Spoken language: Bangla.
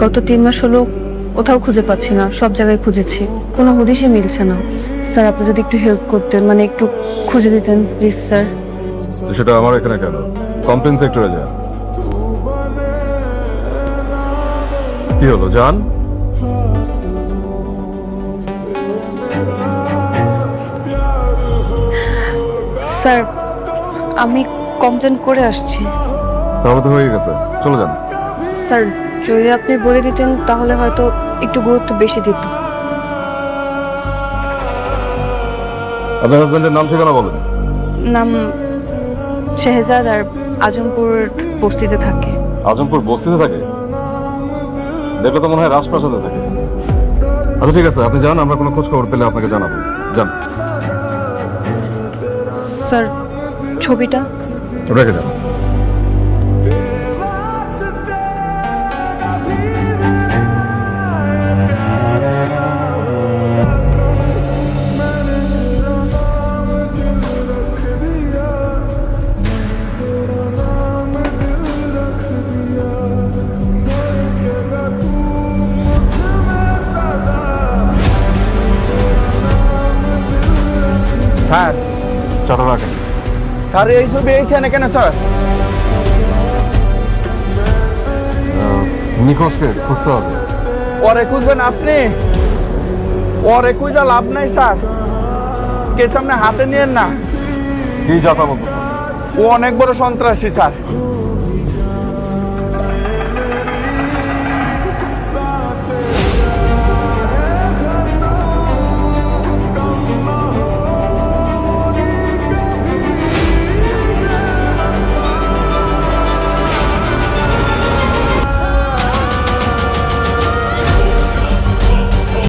গত 3 মাস হলো কোথাও খুঁজে পাচ্ছি না, সব জায়গায় খুঁজেছি, কোনো হদিশই মিলছে না। স্যার আপনি যদি একটু হেল্প করতেন, মানে একটু খুঁজে দিতেন প্লিজ স্যার। তো সেটা আমার এখানে কেন? কমপ্লেন সেক্টরে যান। কি হলো জান? স্যার আমি কমপ্লেন করে আসছি। তাহলে তো হয়ে গেছে, চলে যান। স্যার যদি আপনি বলে দিতেন তাহলে হয়তো একটু গুরুত্ব বেশি দিত। আপনার হাজবেন্ডের নাম ঠিকানা বলেন। নাম শেহজাদ, আর আজমপুর বস্তিতে থাকে। আজমপুর বস্তিতে থাকে? দেখলে তো মনে হয় রাজপ্রাসাদে থাকে। আচ্ছা ঠিক আছে, আপনি যান, আমরা কোনো খোঁজ খবর পেলে আপনাকে জানাবো। যান। স্যার ছবিটা? রেখে যান। স্যার চাটা রাখেন। স্যার এই ছবি এইখানে কেন স্যার? নিখোঁজ কেস খুঁজতে হবে। ওরে খুঁজবেন আপনি? ওরে খুঁজা লাভ নাই স্যার, কেস আপনি হাতে নিয়েন না। কি যাতা বলতেছেন? ও অনেক বড় সন্ত্রাসী স্যার।